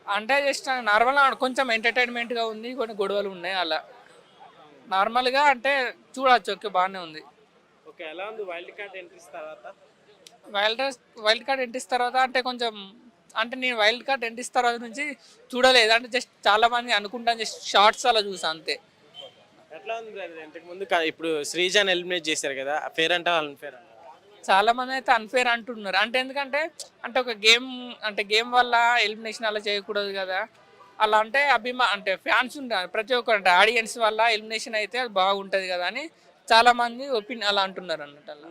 అంటే జస్ట్ నార్మల్గా కొంచెం ఎంటర్టైన్మెంట్గా ఉంది, కొన్ని గొడవలు ఉన్నాయి అలా. నార్మల్గా అంటే చూడొచ్చు, ఓకే బాగానే ఉంది. ఓకే, ఎలా ఉంది వైల్డ్ కార్డ్ ఎంట్రీస్ తర్వాత? వైల్డ్ వైల్డ్ కార్డ్ ఎంట్రీస్ తర్వాత అంటే కొంచెం, అంటే నేను వైల్డ్ కార్డ్ ఎంట్రీస్ తర్వాత నుంచి చూడలేదు, అంటే జస్ట్ చాలా మంది అనుకుంటాను, జస్ట్ షార్ట్స్ అలా చూసా అంతే. ఎట్లా ఉంది బ్రదర్? ఇంతకు ముందు ఇప్పుడు శ్రీజాన్ ఎలిమినేట్ చేశారు కదా, ఫేర్ అంటావా అన్ఫేర్ అంటావా? చాలా మంది అయితే అన్ఫేర్ అంటున్నారు, అంటే ఎందుకంటే అంటే ఒక గేమ్, అంటే గేమ్ వల్ల ఎలిమినేషన్ అలా చేయకూడదు కదా. అలా అంటే అంటే ఫ్యాన్స్ ఉంటారు ప్రతి ఒక్కరు, అంటే ఆడియన్స్ వల్ల ఎలిమినేషన్ అయితే అది బాగుంటుంది కదా అని చాలా మంది ఒపీనియన్ అలా అంటున్నారు అన్నట్టు అలా.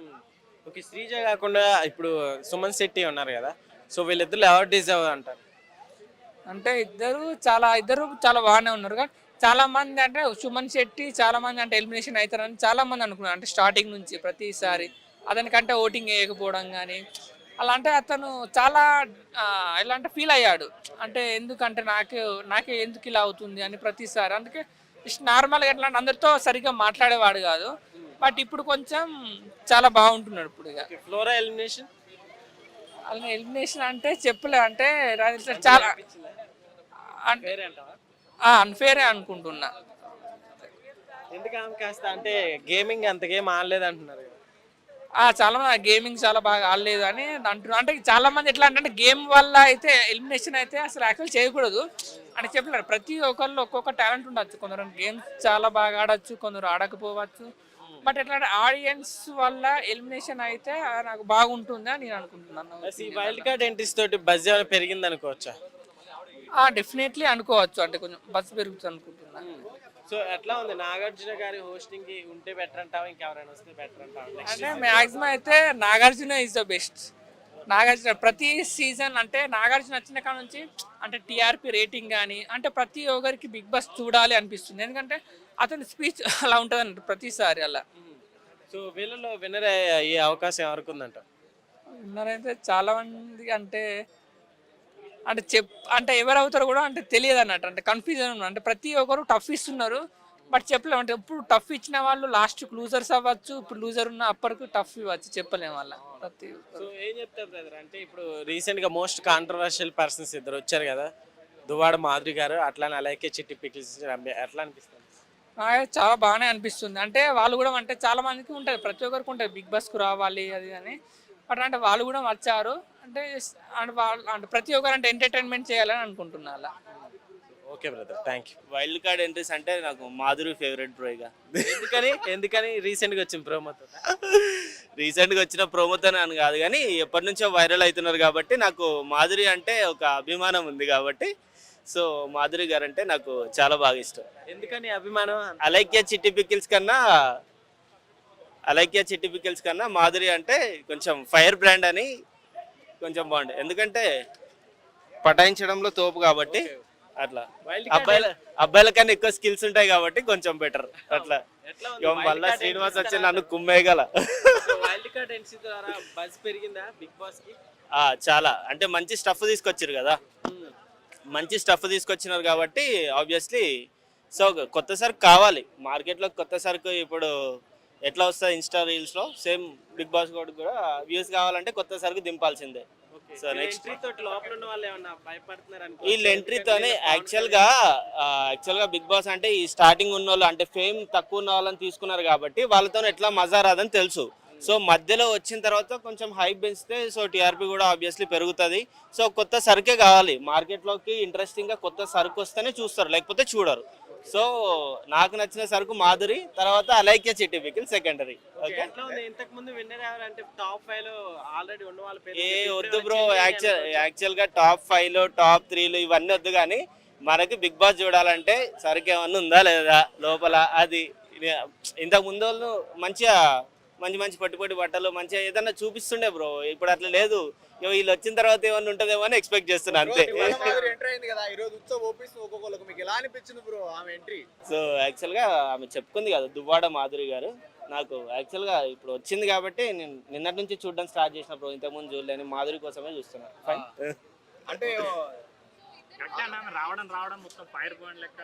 ఓకే, శ్రీజ కాకుండా ఇప్పుడు సుమన్ శెట్టి ఉన్నారు కదా, సో వీళ్ళిద్దరు ఎవరు డిజర్వ్ అంటారు? అంటే ఇద్దరు చాలా బాగానే ఉన్నారు, కానీ చాలా మంది అంటే సుమన్ శెట్టి చాలా మంది అంటే ఎలిమినేషన్ అవుతారని చాలా మంది అనుకున్నారు, అంటే స్టార్టింగ్ నుంచి ప్రతిసారి అతనికంటే ఓటింగ్ వేయకపోవడం కానీ అలా, అంటే అతను చాలా ఎలా అంటే ఫీల్ అయ్యాడు, అంటే ఎందుకంటే నాకే ఎందుకు ఇలా అవుతుంది అని ప్రతిసారి. అందుకే జస్ట్ నార్మల్గా ఎట్లా అంటే అందరితో సరిగ్గా మాట్లాడేవాడు కాదు, బట్ ఇప్పుడు కొంచెం చాలా బాగుంటున్నాడు ఇప్పుడు. ఇక ఫ్లోరా ఎలిమినేషన్ అలా ఎలిమినేషన్ అంటే చెప్పలే, అంటే చాలా ఫేర్ అంటావా? అన్ఫేరే అనుకుంటున్నా. ఎందుకు ఆమె కాస్త అంటే గేమింగ్ అంత గేమ్ ఆడలేదు అంటున్నారు కదా. చాలా మంది గేమింగ్ చాలా బాగా ఆడలేదు అని అంటున్నారు, అంటే చాలా మంది ఎట్లా అంటే గేమ్ వల్ల అయితే ఎలిమినేషన్ అయితే అసలు యాక్చువల్ చేయకూడదు అని చెప్పలేరు. ప్రతి ఒక్కళ్ళు ఒక్కొక్క టాలెంట్ ఉండొచ్చు, కొందరు గేమ్స్ చాలా బాగా ఆడచ్చు, కొందరు ఆడకపోవచ్చు, బట్ ఎట్లా అంటే ఆడియన్స్ వల్ల ఎలిమినేషన్ అయితే నాకు బాగుంటుంది అని నేను అనుకుంటున్నాను. ఈ వైల్డ్ కార్డ్ ఎంట్రీస్ తోటి బజ్ ఏమైనా పెరిగింది అనుకోవచ్చా? డెఫినెట్లీ అనుకోవచ్చు, అంటే కొంచెం బస్ పెరుగుతుంది అనుకుంటున్నాను. సో ఎట్లా ఉంది నాగార్జున గారి హోస్టింగ్ కి ఉంటే బెటర్ అంటావా, ఇంకెవరైనా వస్తే బెటర్ అంటావా? అంటే మ్యాక్సిమం అయితే Nagarjuna is the best. Nagarjuna ప్రతి సీజన్ అంటే నాగార్జున వచ్చిన కాడ నుంచి అంటే టీఆర్పీ రేటింగ్ కానీ అంటే ప్రతి ఒక్కరికి బిగ్ బాస్ చూడాలి అనిపిస్తుంది, ఎందుకంటే అతని స్పీచ్ అలా ఉంటుంది అన్నట్టు ప్రతిసారి అలా. సో వీళ్ళలో విన్నర్ అయ్యే అవకాశం ఎవరికి ఉందంట? విన్నరైతే చాలా మంది అంటే అంటే అంటే ఎవరు అవుతారో కూడా అంటే తెలియదు అన్నట్టు, అంటే కన్ఫ్యూజన్ ఉన్నారు, అంటే ప్రతి ఒక్కరు టఫ్ ఇస్తున్నారు, బట్ చెప్పలేము, అంటే ఎప్పుడు టఫ్ ఇచ్చిన వాళ్ళు లాస్ట్ లూజర్స్ అవ్వచ్చు, ఇప్పుడు లూజర్ ఉన్న అప్పటికి టఫ్ ఇవ్వచ్చు, చెప్పలేము వాళ్ళ ప్రతి. సో ఏం చెప్తారు బ్రదర్, అంటే ఇప్పుడు రీసెంట్ గా మోస్ట్ కాంట్రవర్షియల్ పర్సన్స్ ఇద్దరు వచ్చారు కదా, దువ్వాడ మాధురి గారు అట్లానే అలాగే చిట్టి పికిల్స్, ఎట్లా అనిపిస్తుంది? చాలా బాగానే అనిపిస్తుంది, అంటే వాళ్ళు కూడా అంటే చాలా మందికి ఉంటుంది, ప్రతి ఒక్కరికి ఉంటుంది బిగ్ బాస్కు రావాలి అది అని, బట్ అంటే వాళ్ళు కూడా వచ్చారు, అంటే అంటే వాళ్ళు అంటే ప్రతి ఒక్కరు అంటే ఎంటర్టైన్మెంట్ చేయాలని అనుకుంటున్నా అలా. Okay brother, thank you. Wild card entries అంటే నాకు మాధురి ఫేవరెట్ బ్రో. ఇక ఎందుకని రీసెంట్ గా వచ్చిన ప్రోమోతో? రీసెంట్గా వచ్చిన ప్రోమోతోనే అని కాదు, కానీ ఎప్పటి నుంచో వైరల్ అవుతున్నారు కాబట్టి నాకు మాధురి అంటే ఒక అభిమానం ఉంది కాబట్టి, సో మాధురి గారు అంటే నాకు చాలా బాగా ఇష్టం. ఎందుకని అభిమానం? అలైక్య చిట్టి పికిల్స్ కన్నా మాధురి అంటే కొంచెం ఫైర్ బ్రాండ్ అని కొంచెం బాగుంది, ఎందుకంటే పటాయించడంలో తోపు కాబట్టి అట్లా. అబ్బాయిల కన్నా ఎక్కువ స్కిల్స్ ఉంటాయి కాబట్టి కొంచెం బెటర్ అట్లా. మళ్ళా శ్రీనివాస్ వచ్చి నన్ను కుమ్మేయగల. వైల్డ్ కార్డ్ ఎంట్రీ ద్వారా బజ్ పెరిగిందా బిగ్ బాస్ కి? చాలా, అంటే మంచి స్టఫ్ తీసుకొచ్చారు కదా, మంచి స్టఫ్ తీసుకొచ్చినారు కాబట్టి ఆబ్వియస్లీ. సో కొత్త సరుకు కావాలి మార్కెట్లో, కొత్త సరుకు ఇప్పుడు ఎట్లా వస్తుంది ఇన్స్టా రీల్స్లో, సేమ్ బిగ్ బాస్ కూడా వ్యూస్ కావాలంటే కొత్త సరుకు దింపాల్సిందే. సో నెక్స్ట్ వీళ్ళ ఎంట్రీతోనే యాక్చువల్గా బిగ్ బాస్ అంటే ఈ స్టార్టింగ్ ఉన్న వాళ్ళు అంటే ఫేమ్ తక్కువ ఉన్న వాళ్ళని తీసుకున్నారు కాబట్టి వాళ్ళతో ఎట్లా మజా రాదని తెలుసు. సో మధ్యలో వచ్చిన తర్వాత కొంచెం హైప్ పెంచితే సో టీఆర్పీ కూడా ఆబ్వియస్లీ పెరుగుతుంది. సో కొత్త సరుకే కావాలి మార్కెట్లోకి, ఇంట్రెస్టింగ్గా కొత్త సరుకు వస్తేనే చూస్తారు, లేకపోతే చూడరు. సో నాకు నచ్చిన సరుకు మాధురి, తర్వాత అలైక్య చిట్టి పికిల్ సెకండరీ. ఏ వద్దు బ్రో, యాక్చువల్గా టాప్ 5లో టాప్ 3లో ఇవన్నీ వద్దు, కానీ మనకి బిగ్ బాస్ చూడాలంటే సరుకు ఏమన్నా ఉందా లేదా లోపల, అది ఇంతకు ముందు వాళ్ళు మంచిగా మంచి పట్టుపట్టి బట్టలు మంచిగా ఏదన్నా చూపిస్తుండే బ్రో, ఇప్పుడు అట్లా లేదు. వీళ్ళు వచ్చిన తర్వాత ఏమన్నా ఉంటుందేమో అని ఎక్స్పెక్ట్ చేస్తున్నా అంతే. సో యాక్చువల్గా ఆమె చెప్పుకుంది కదా దువ్వాడ మాధురి గారు, నాకు యాక్చువల్గా ఇప్పుడు వచ్చింది కాబట్టి నేను నిన్నటి నుంచి చూడడం స్టార్ట్ చేసిన బ్రో, ఇంతకుముందు చూడలేని మాధురి కోసమే చూస్తున్నా. అంటే రావడం మొత్తం ఫైర్ పాయింట్ లెక్క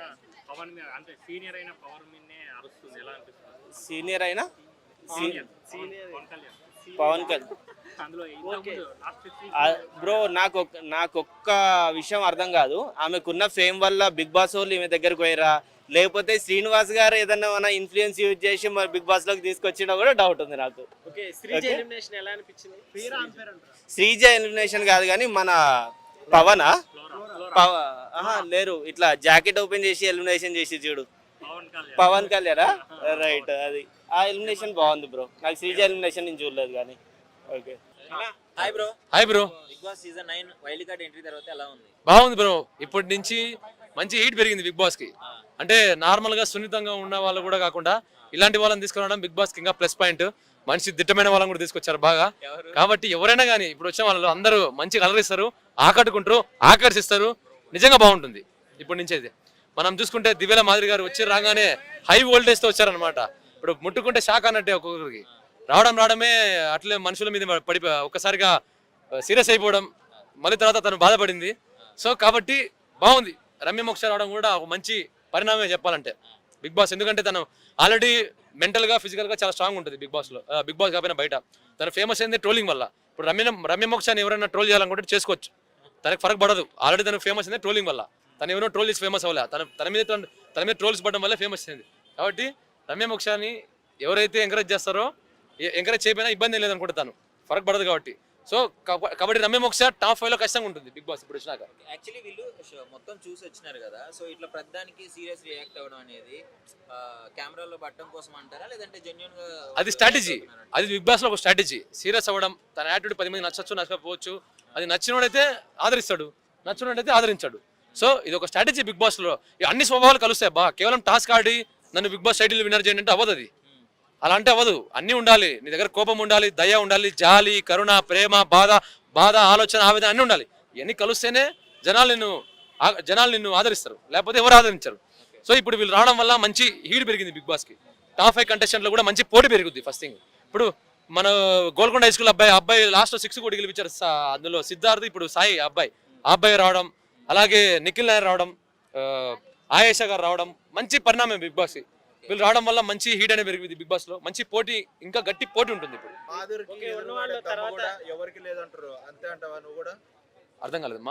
పవన్ మీద, అంటే సీనియర్ అయిన పవర్ మీదనే అరుస్తుంది, ఎలా అనిపిస్తుంది? సీనియర్ అయినా పవన్ కళ్యాణ్ అందులో ఇంతకుముందు లాస్ట్ బ్రో నాకొక్క విషయం అర్థం కాదు, ఆమెకున్న ఫేమ్ వల్ల బిగ్ బాస్ వాళ్ళు ఈమె దగ్గరకు పోయిరా, లేకపోతే శ్రీనివాస్ గారు ఏదన్నా మన ఇన్ఫ్లుయెన్స్ యూజ్ చేసి మరి బిగ్ బాస్ లోకి తీసుకొచ్చినా కూడా డౌట్ ఉంది నాకు. ఓకే, శ్రీజ ఎలిమినేషన్ ఎలా అనిపించింది? శ్రీజ ఎలిమినేషన్ కాదు కానీ మన పవనా లేరు, ఇట్లా జాకెట్ ఓపెన్ చేసి ఎలిమినేషన్ చేసి చూడు పవన్ కళ్యాణ్ రైట్, అది ఆ ఎలిమినేషన్ బాగుంది బ్రో. నాకు శ్రీజ ఎలిమినేషన్ నేను చూడలేదు కానీ. Okay hi bro. Hi bro. Bigg Boss season 9 wild card entry తర్వాత ఎలా ఉంది? బాగుంది బ్రో. ఇప్పటి నుంచి మంచి హీట్ పెరిగింది బిగ్ బాస్ కి. అంటే నార్మల్ గా సున్నితంగా ఉన్న వాళ్ళు కూడా కాకుండా ఇలాంటి వాళ్ళని తీసుకురావడం బిగ్ బాస్ కి ఇంకా ప్లస్ పాయింట్. మంచి దిట్టమైన వాళ్ళని కూడా తీసుకొచ్చారు బాగా. కాబట్టి ఎవరైనా కానీ ఇప్పుడు వచ్చిన వాళ్ళు అందరూ మంచిగా అలరిస్తారు, ఆకట్టుకుంటారు, ఆకర్షిస్తారు. నిజంగా బాగుంటుంది ఇప్పటి నుంచి అయితే. మనం చూసుకుంటే దివ్యల మాదిరి గారు వచ్చి రాగానే హై వోల్టేజ్ తో వచ్చారనమాట. ఇప్పుడు ముట్టుకుంటే షాక్ అన్నట్టే ఒక్కొక్కరికి. రావడమే అట్లే మనుషుల మీద పడి ఒక్కసారిగా సీరియస్ అయిపోవడం, మళ్ళీ తర్వాత తను బాధపడింది. సో కాబట్టి బాగుంది. రమ్య మోక్ష రావడం కూడా ఒక మంచి పరిణామమే చెప్పాలంటే బిగ్ బాస్. ఎందుకంటే తను ఆల్రెడీ మెంటల్ గా ఫిజికల్ గా చాలా స్ట్రాంగ్ ఉంటుంది బిగ్ బాస్ లో. బిగ్ బాస్ కాకపోయినా బయట తను ఫేమస్ అయింది ట్రోలింగ్ వల్ల. ఇప్పుడు రమ్య మోక్షని ఎవరైనా ట్రోల్ చేయాలనుకుంటే చేసుకోవచ్చు, తనకి ఫరక్ పడదు. ఆల్రెడీ తను ఫేమస్ అయింది ట్రోలింగ్ వల్ల. తను ఎవరో ట్రోల్ చేసి ఫేమస్ అవ్వలే, తన మీద ట్రోల్స్ పడడం వల్ల ఫేమస్ అయింది. కాబట్టి రమ్య మోక్షని ఎవరైతే ఎంకరేజ్ చేస్తారో, ఎంకరేజ్ చేయకపోయినా ఇబ్బంది లేదనుకుంటే తను ఫరక్ పడదు కాబట్టి. సో కాబట్టి రమ్య మోక్ష టాప్ 5 లో ఖచ్చితంగా ఉంటుంది బిగ్ బాస్ ఇప్పుడు వచ్చినాక. యాక్చువల్లీ వీళ్ళు మొత్తం చూసి వచ్చినారు కదా, సో ఇట్లా ప్రతిదానికి సీరియస్ రియాక్ట్ అవ్వడం అనేది కెమెరాలో పట్టడం కోసం అంటారా, లేదంటే జెన్యూన్ గా? అది స్ట్రాటజీ, అది బిగ్ బాస్ లో ఒక స్ట్రాటజీ. సీరియస్ అవ్వడం, తన యాటిట్యూడ్ 10 మంది నచ్చచ్చు, నచ్చకపోవచ్చు. అది నచ్చినోడైతే ఆదరిస్తాడు, నచ్చినోడైతే ఆదరించాడు. సో ఇది ఒక స్ట్రాటజీ బిగ్ బాస్ లో. అన్ని స్వభావాలు కలుస్తాయి బా. కేవలం టాస్క్ ఆడి నన్ను బిగ్ బాస్ టైటిల్ విన్నర్ చేయండి అంటే అవ్వదు. అది అలా అంటే అవ్వదు. అన్నీ ఉండాలి. నీ దగ్గర కోపం ఉండాలి, దయ ఉండాలి, జాలి, కరుణ, ప్రేమ, బాధ, ఆలోచన, ఆవేదన అన్నీ ఉండాలి. ఇవన్నీ కలిస్తేనే జనాలు నిన్ను ఆదరిస్తారు, లేకపోతే ఎవరు ఆదరించరు. సో ఇప్పుడు వీళ్ళు రావడం వల్ల మంచి హీట్ పెరిగింది బిగ్ బాస్ కి. టాప్ 5 కంటెస్టెంట్లో కూడా మంచి పోటీ పెరుగుద్ది. ఫస్ట్ థింగ్, ఇప్పుడు మన గోల్కొండ హై స్కూల్ అబ్బాయి లాస్ట్ 6 కూడా గెలిపించారు. అందులో సిద్ధార్థ్, ఇప్పుడు సాయి అబ్బాయి రావడం, అలాగే నిఖిల్ నాయర్ రావడం, ఆయేషా గారు రావడం మంచి పరిణామం బిగ్ బాస్ కి. వీళ్ళు రావడం వల్ల మంచి హీట్ అనేది పెరిగింది బిగ్ బాస్ లో. మంచి పోటీ, ఇంకా గట్టి పోటీ ఉంటుంది ఇప్పుడు. ఎవరికి లేదంటారు అంతే అంటావా నువ్వు కూడా? అర్థం కాలేదు.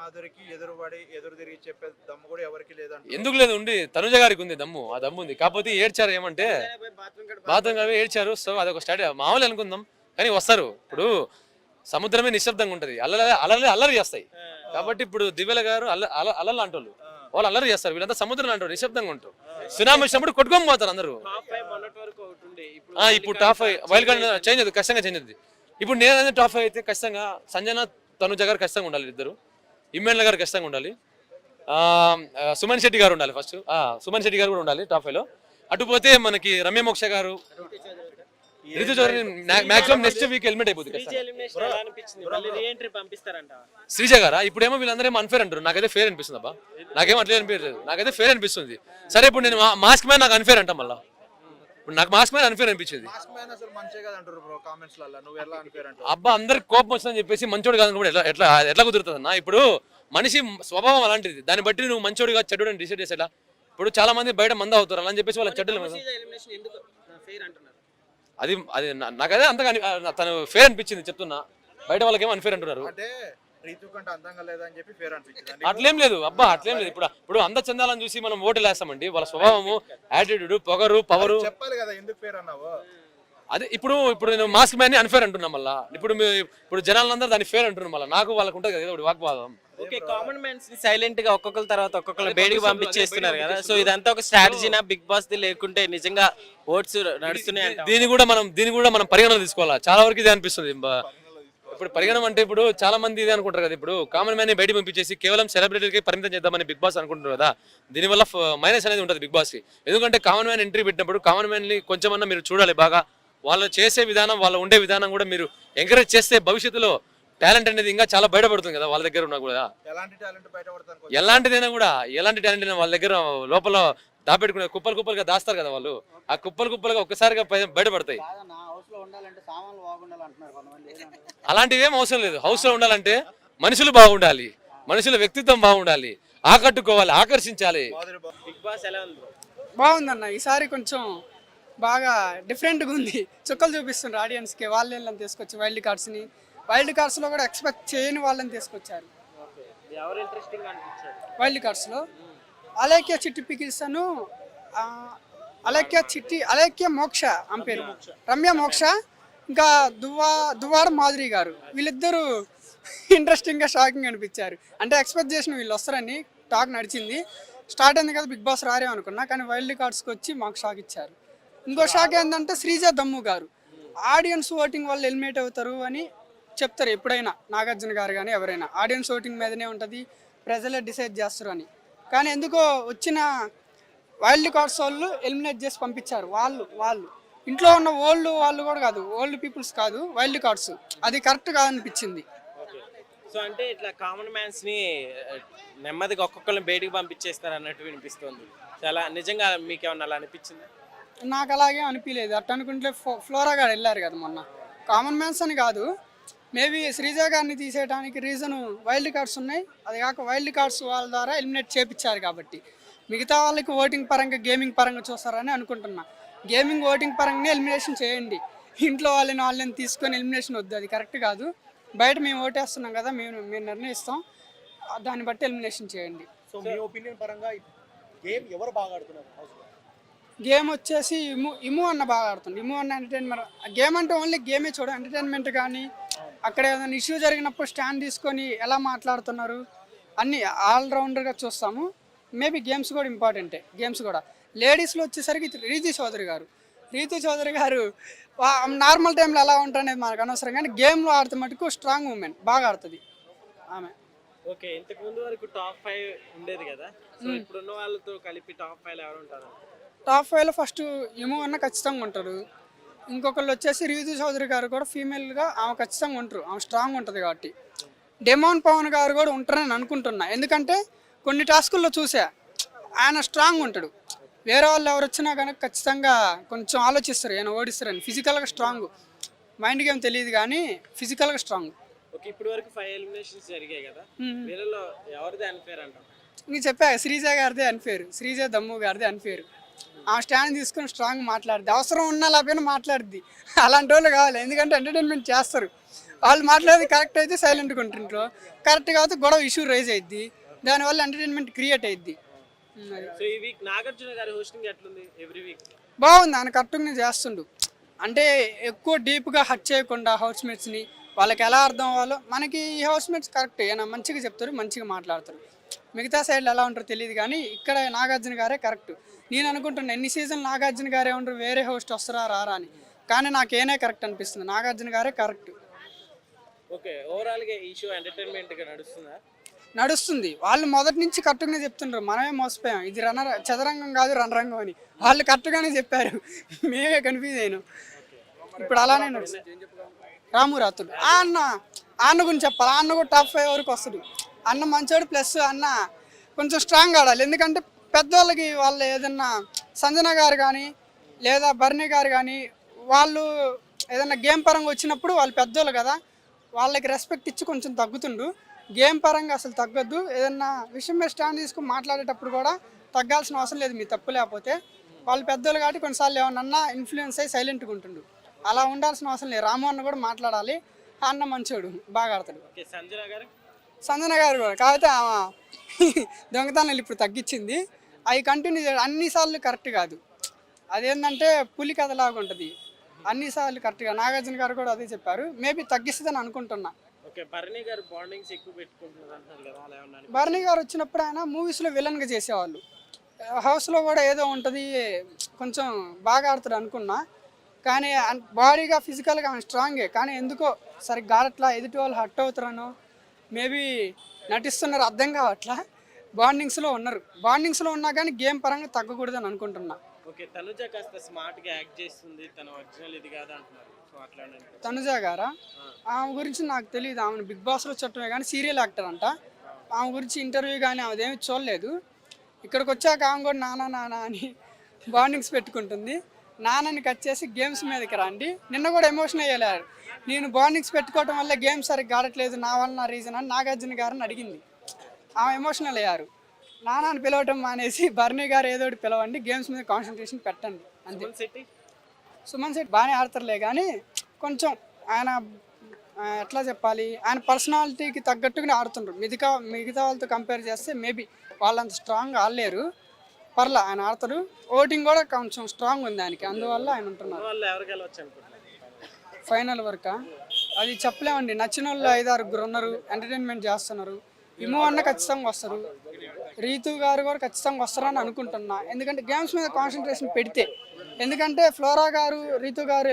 మాధురికి ఎదురు తిరిగి చెప్పే దమ్ము కూడా ఎవరికి లేదంట. ఎందుకు లేదు? ఉంది, తనుజ గారికి ఉంది దమ్ము. ఆ దమ్ము ఉంది. కాకపోతే ఏడ్చారు. ఏమంటే బాత్రూమ్ గారు ఏడ్చారు. సో అదొక స్టార్ట్ మామూలు అనుకుందాం, కానీ వస్తారు. ఇప్పుడు సముద్రమే నిశ్శబ్దంగా ఉంటది, అల్లరి చేస్తాయి. కాబట్టి ఇప్పుడు దివ్యల గారు అల్లలు అంటోళ్ళు, వాళ్ళు అల్లరి చేస్తారు. వీళ్ళంతా సముద్రం అంటారు, నిశ్శబ్దంగా ఉంటారు. సునామీ వచ్చినప్పుడు కొట్టుకొని పోతారు అందరూ. ఇప్పుడు టాప్ 5 వైల్డ్ కార్డ్ చేంజ్ అవుతుంది, ఖచ్చితంగా చేంజ్ అవుతుంది. ఇప్పుడు నేను టాప్ 5 అయితే ఖచ్చితంగా సంజన, తనుజ గారు ఖచ్చితంగా ఉండాలి. ఇద్దరు ఇమ్మెన్ల గారు ఖచ్చితంగా ఉండాలి. సుమన్ శెట్టి గారు ఉండాలి. ఫస్ట్ సుమన్ శెట్టి గారు కూడా ఉండాలి టాప్ 5 లో. అటుపోతే మనకి రమ్య మోక్ష గారు, Ritu Chaudhary maximum next week హెల్మెట్ అయిపోతుంది. శ్రీజ గారా? ఇప్పుడేమో వీళ్ళందరూ ఏమో అన్ఫేర్ అంటారు. నాకైతే ఫేర్ అనిపిస్తుంది అబ్బా. నాకేమో అట్లే అనిపించలేదు, నాకైతే ఫేర్ అనిపిస్తుంది. సరే ఇప్పుడు నేను మాస్క్ మ్యాన్ నాకు అన్ఫేర్ అంటా. మళ్ళీ ఇప్పుడు నాకు మాస్క్ మ్యాన్ అన్ఫేర్ అనిపించింది. అబ్బా అందరికి కోపం వచ్చిందని చెప్పేసి మంచోడు కాదని కూడా ఎట్లా కుదురుతుంది అన్న? ఇప్పుడు మనిషి స్వభావం అలాంటిది, దాన్ని బట్టి నువ్వు మంచోడిగా చెడ్డోడిని డిసైడ్ చేసేలా. ఇప్పుడు చాలా మంది బయట మంద అవుతారు, అలా అని చెప్పేసి వాళ్ళ చెడ్డలు. అది నాకైతే అంతగా తను ఫేర్ అనిపించింది చెప్తున్నా. బయట వాళ్ళకేమో అన్ఫేర్ అంటున్నారు. అట్లేం లేదు అబ్బా, అట్లేం లేదు. ఇప్పుడు అంద చందాలను చూసి మనం ఓట్లు వేస్తామండి. వాళ్ళ స్వభావము, యాటిట్యూడ్, పొగరు, పవరు చెప్పాలి కదా ఎందుకు ఫేర్ అన్నావు. అదే ఇప్పుడు నేను మాస్క్ మ్యాన్ ని అన్ఫేర్ అంటున్నా. మళ్ళీ ఇప్పుడు జనాలందరూ దాన్ని ఫేర్ అంటున్నారు. మళ్ళీ నాకు వాళ్ళకు ఉంటుంది కదా ఒకటి వాగ్వాదం. ఓకే, కామన్ మ్యాన్స్ ని సైలెంట్ గా ఒక్కొక్కరి తర్వాత ఒక్కొక్కరు బయటికి పంపించేస్తున్నారు కదా. సో ఇదంతా ఒక స్ట్రాటజీనా బిగ్ బాస్ ది, లేకుంటే నిజంగా ఓట్స్ నడుస్తున్నాయి? దీన్ని కూడా మనం పరిగణన తీసుకోవాలా. చాలా వరకు ఇది అనిపిస్తుంది. ఇప్పుడు పరిగణన అంటే ఇప్పుడు చాలా మంది ఇది అనుకుంటారు కదా. ఇప్పుడు కామన్ మ్యాన్ ని బయటకు పంపించేసి కేవలం సెలబ్రిటీకి పరిమితం చేద్దామని బిగ్ బాస్ అనుకుంటున్నారు కదా. దీనివల్ల మైనస్ అనేది ఉంటుంది బిగ్ బాస్ కి. ఎందుకంటే కామన్ మ్యాన్ ఎంట్రీ పెట్టినప్పుడు కామన్ మ్యాన్ ని కొంచెమన్నా మీరు చూడాలి బాగా. వాళ్ళు చేసే విధానం, వాళ్ళు ఉండే విధానం కూడా మీరు ఎంకరేజ్ చేస్తే భవిష్యత్తులో టాలెంట్ అనేది ఇంకా చాలా బయటపడుతుంది కదా వాళ్ళ దగ్గర ఉన్నా కూడా. ఎలాంటిదైనా కూడా, ఎలాంటి టాలెంట్ అయినా వాళ్ళ దగ్గర లోపల దాపెట్టుకునే కుప్పలుగా దాస్తారు కదా వాళ్ళు. ఆ కుప్పలుగా ఒక్కసారిగా బయటపడతాయి. అలాంటివి ఏం అవసరం లేదు. హౌస్ లో ఉండాలంటే మనుషులు బాగుండాలి, మనుషుల వ్యక్తిత్వం బాగుండాలి, ఆకట్టుకోవాలి, ఆకర్షించాలి. బిగ్ బాస్ ఎలా ఉంది? బాగుందన్న. ఈసారి కొంచెం బాగా డిఫరెంట్గా ఉంది. చుక్కలు చూపిస్తుండ్రు ఆడియన్స్కి. వాళ్ళని తీసుకొచ్చి వైల్డ్ కార్డ్స్లో కూడా ఎక్స్పెక్ట్ చేయని వాళ్ళని తీసుకొచ్చారు. ఎవరు ఇంట్రెస్టింగ్ అనిపించారు? వైల్డ్ కార్డ్స్లో అలేఖ్య చిట్టి పికిల్సను, అలేఖ్య మోక్ష ఆమె పేరు రమ్య మోక్ష, ఇంకా దువ్వాడ మాధురి గారు, వీళ్ళిద్దరూ ఇంట్రెస్టింగ్గా షాకింగ్ అనిపించారు. అంటే ఎక్స్పెక్ట్ చేసిన వీళ్ళు వస్తారని టాక్ నడిచింది. స్టార్ట్ అయింది కదా బిగ్ బాస్ రారే అనుకున్నా, కానీ వైల్డ్ కార్డ్స్కి వచ్చి మాకు షాక్ ఇచ్చారు. ఇంకో షాక్ ఏంటంటే శ్రీజ దమ్ము గారు ఆడియన్స్ ఓటింగ్ వల్ల ఎలిమినేట్ అవుతారు అని చెప్తారు ఎప్పుడైనా. నాగార్జున గారు కానీ ఎవరైనా ఆడియన్స్ ఓటింగ్ మీదనే ఉంటుంది, ప్రజలే డిసైడ్ చేస్తారు అని. కానీ ఎందుకో వచ్చిన వైల్డ్ కార్డ్స్ వాళ్ళు ఎలిమినేట్ చేసి పంపించారు. వాళ్ళు ఇంట్లో ఉన్న వాళ్ళు కూడా కాదు, ఓల్డ్ పీపుల్స్ కాదు, వైల్డ్ కార్డ్స్. అది కరెక్ట్ కాదనిపించింది. సో అంటే ఇట్లా కామన్ మ్యాన్స్ ని నెమ్మదిగా ఒక్కొక్కరిని బయటికి పంపించేస్తారు అన్నట్టు వినిపిస్తుంది. చాలా నిజంగా మీకు ఏమన్నా అలా అనిపించింది? నాకు అలాగే అనిపించలేదు. అట్ట అనుకుంటే ఫ్లోరా గారు వెళ్ళారు కదా మొన్న. కామన్ మ్యాన్స్ అని కాదు, మేబీ శ్రీజ గారిని తీసేయడానికి రీజను వైల్డ్ కార్డ్స్ ఉన్నాయి. అది కాక వైల్డ్ కార్డ్స్ వాళ్ళ ద్వారా ఎలిమినేట్ చేపించారు కాబట్టి మిగతా వాళ్ళకి ఓటింగ్ పరంగా గేమింగ్ పరంగా చూస్తారని అనుకుంటున్నా. గేమింగ్ ఓటింగ్ పరంగానే ఎలిమినేషన్ చేయండి, ఇంట్లో వాళ్ళని తీసుకొని ఎలిమినేషన్ వద్దు, అది కరెక్ట్ కాదు. బయట మేము ఓటేస్తున్నాం కదా, మేము నిర్ణయిస్తాం, దాన్ని బట్టి ఎలిమినేషన్ చేయండి. సో మీ ఒపీనియన్ పరంగా గేమ్ ఎవరు బాగా ఆడుతున్నారు హౌస్లో? గేమ్ వచ్చేసి ఇము అన్న బాగా ఆడుతుంది. ఇము అన్న ఎంటర్టైన్మెంట్. గేమ్ అంటే ఓన్లీ గేమే చూడ, ఎంటర్టైన్మెంట్ కానీ అక్కడ ఏదైనా ఇష్యూ జరిగినప్పుడు స్టాండ్ తీసుకొని ఎలా మాట్లాడుతున్నారు అన్నీ ఆల్రౌండర్గా చూస్తాము. మేబీ గేమ్స్ కూడా ఇంపార్టెంటే. గేమ్స్ కూడా లేడీస్లో వచ్చేసరికి రీతు చౌదరి గారు నార్మల్ టైంలో ఎలా ఉంటారనేది మనకు అనవసరం, కానీ గేమ్లో ఆడితే మటుకు స్ట్రాంగ్ ఉమెన్, బాగా ఆడుతుంది ఆమె. ఓకే, ఇంతకు ముందు వరకు టాప్ 5 ఉండేది కదా, సో ఇప్పుడున్న వాళ్ళతో కలిపి టాప్ 5 ఎవరు ఉంటారు? టాప్ 5లో ఫస్ట్ ఇము అన్న ఖచ్చితంగా ఉంటారు. ఇంకొకళ్ళు వచ్చేసి రీతు చౌదరి గారు కూడా ఫీమేల్గా ఆమె ఖచ్చితంగా ఉంటారు, ఆమె స్ట్రాంగ్ ఉంటుంది కాబట్టి. డెమోన్ పవన్ గారు కూడా ఉంటారని అనుకుంటున్నా, ఎందుకంటే కొన్ని టాస్కుల్లో చూసా ఆయన స్ట్రాంగ్ ఉంటాడు. వేరే వాళ్ళు ఎవరు వచ్చినా కనుక ఖచ్చితంగా కొంచెం ఆలోచిస్తారు, ఆయన ఓడిస్తారని. ఫిజికల్గా స్ట్రాంగ్, మైండ్ గేమ్ తెలియదు కానీ ఫిజికల్గా స్ట్రాంగ్. ఓకే, ఇప్పటి వరకు 5 ఎలిమినేషన్స్ జరిగాయి కదా, వీళ్ళలో ఎవరిది అన్ఫేర్ అంటారు? నీకు చెప్పా, శ్రీజ గారిదే అన్ఫేర్, శ్రీజ దమ్ము గారిదే అన్ఫేర్. ఆ స్టాండ్ తీసుకొని స్ట్రాంగ్ మాట్లాడుద్ది, అవసరం ఉన్నా లేకపోయినా మాట్లాడుద్ది. అలాంటి వాళ్ళు కావాలి, ఎందుకంటే ఎంటర్టైన్మెంట్ చేస్తారు. వాళ్ళు మాట్లాడేది కరెక్ట్ అయితే సైలెంట్గా ఉంటుంటారు, కరెక్ట్ కాకపోతే గొడవ ఇష్యూ రైజ్ అయ్యిద్ది, దానివల్ల ఎంటర్టైన్మెంట్ క్రియేట్ అయ్యిద్ది. సో ఈ వీక్ నాగార్జున గారి హోస్టింగ్ ఎట్లుంది? ఎవ్రీ వీక్ బాగుంది, ఆయన కరెక్ట్గానే చేస్తుండు. అంటే ఎక్కువ డీప్గా హర్ట్ చేయకుండా హౌస్మేట్స్ని, వాళ్ళకి ఎలా అర్థం అవ్వాలో. మనకి ఈ హౌస్మేట్స్ కరెక్ట్, ఆయన మంచిగా చెప్తారు, మంచిగా మాట్లాడతారు. మిగతా సైడ్లో ఎలా ఉంటారో తెలియదు, కానీ ఇక్కడ నాగార్జున గారే కరెక్ట్. నేను అనుకుంటున్నా ఎన్ని సీజన్ నాగార్జున గారే ఉంటారు, వేరే హోస్ట్ వస్తారా రారా అని, కానీ నాకేనే కరెక్ట్ అనిపిస్తుంది, నాగార్జున గారే కరెక్ట్. ఓకే, ఓవరాల్గా ఈ షో ఎంటర్టైన్మెంట్గా నడుస్తుంది. వాళ్ళు మొదటి నుంచి కరెక్ట్గానే చెప్తుండ్రు, మనమే మోసపోయాం, ఇది చదరంగం కాదు రణరంగం అని. వాళ్ళు కరెక్ట్గానే చెప్పారు, మేమే కన్ఫ్యూజ్ అయినాం. ఇప్పుడు అలానే నడుస్తుంది. రాము రాతుడు అన్న గురించి చెప్పాలి, అన్న కూడా టాప్ 5 వరకు వస్తుంది. అన్న మంచోడు, ప్లస్ అన్న కొంచెం స్ట్రాంగ్ ఆడాలి. ఎందుకంటే పెద్దవాళ్ళకి వాళ్ళు ఏదన్నా సంజన గారు కానీ లేదా బర్నీ గారు కానీ వాళ్ళు ఏదన్నా గేమ్ పరంగా వచ్చినప్పుడు వాళ్ళు పెద్దోళ్ళు కదా, వాళ్ళకి రెస్పెక్ట్ ఇచ్చి కొంచెం తగ్గుతుండు. గేమ్ పరంగా అసలు తగ్గొద్దు. ఏదన్నా విషయం మీద స్టాండ్ తీసుకుని మాట్లాడేటప్పుడు కూడా తగ్గాల్సిన అవసరం లేదు, మీ తప్పు లేకపోతే. వాళ్ళు పెద్దోళ్ళు కాబట్టి కొన్నిసార్లు ఏమన్నా ఇన్ఫ్లుయెన్స్ అయ్యి సైలెంట్గా ఉంటుండు, అలా ఉండాల్సిన అవసరం లేదు. రాము అన్న కూడా మాట్లాడాలి, అన్న మంచోడు, బాగా ఆడతాడు. సంజన గారు కూడా కాకపోతే దొంగతనాలు ఇప్పుడు తగ్గించింది, అవి కంటిన్యూ చేయడం అన్నిసార్లు కరెక్ట్ కాదు. అదేంటంటే పులి కథలాగా ఉంటుంది, అన్నిసార్లు కరెక్ట్గా. నాగార్జున గారు కూడా అదే చెప్పారు, మేబీ తగ్గిస్తుందని అనుకుంటున్నా. బర్నీ గారు వచ్చినప్పుడు ఆయన మూవీస్లో విలన్గా చేసేవాళ్ళు, హౌస్లో కూడా ఏదో ఉంటుంది, కొంచెం బాగా ఆడుతాడు అనుకున్నా. కానీ బాడీగా ఫిజికల్గా ఆయన స్ట్రాంగే, కానీ ఎందుకో సరిగ్గా ఆడట్లా, ఎదుటి వాళ్ళు హర్ట్ అవుతారనో మేబీ నటిస్తున్నారు, అర్థం కావట్లా. బాండింగ్స్లో ఉన్నా కానీ గేమ్ పరంగా తగ్గకూడదని అనుకుంటున్నా. తనుజ గారా, ఆమె గురించి నాకు తెలియదు. ఆమెను బిగ్ బాస్లో చుట్టమే కానీ సీరియల్ యాక్టర్ అంట. ఆమె గురించి ఇంటర్వ్యూ కానీ ఆమెదేమీ చూడలేదు. ఇక్కడికి వచ్చాక ఆమె కూడా నానా అని బాండింగ్స్ పెట్టుకుంటుంది. నాన్నని కట్ చేసి గేమ్స్ మీదకి రండి. నిన్న కూడా ఎమోషన్ అయ్యేలారు, నేను బాండింగ్స్ పెట్టుకోవడం వల్ల గేమ్స్ సరిగ్గా ఆడట్లేదు, నా వల్ల నా రీజన్ అని నాగార్జున గారిని అడిగింది. ఆమె ఎమోషనల్ అయ్యారు. నాన్నని పిలవటం మానేసి బర్నీ గారు ఏదో ఒకటి పిలవండి, గేమ్స్ మీద కాన్సన్ట్రేషన్ పెట్టండి అంతే. సుమన్ శెట్టి బాగానే ఆడతారులే కానీ కొంచెం ఆయన ఎట్లా చెప్పాలి, ఆయన పర్సనాలిటీకి తగ్గట్టుగానే ఆడుతుండ్రు. మిగతా వాళ్ళతో కంపేర్ చేస్తే మేబీ వాళ్ళంత స్ట్రాంగ్ ఆడలేరు. పర్లా ఆయన ఆడతారు. ఓటింగ్ కూడా కొంచెం స్ట్రాంగ్ ఉంది ఆయనకి, అందువల్ల ఆయన ఉంటున్నారు. వాళ్ళు ఎవరు గెలవచ్చు అనుకుంటున్నారు ఫైనల్ వరకు అది చెప్పలేమండి. నచ్చిన వాళ్ళు 5-6 ఉన్నారు, ఎంటర్టైన్మెంట్ చేస్తున్నారు. ఇమో అన్న ఖచ్చితంగా వస్తారు, రీతు గారు కూడా ఖచ్చితంగా వస్తారని అనుకుంటున్నా. ఎందుకంటే గేమ్స్ మీద కాన్సన్ట్రేషన్ పెడితే, ఎందుకంటే ఫ్లోరా గారు రీతు గారు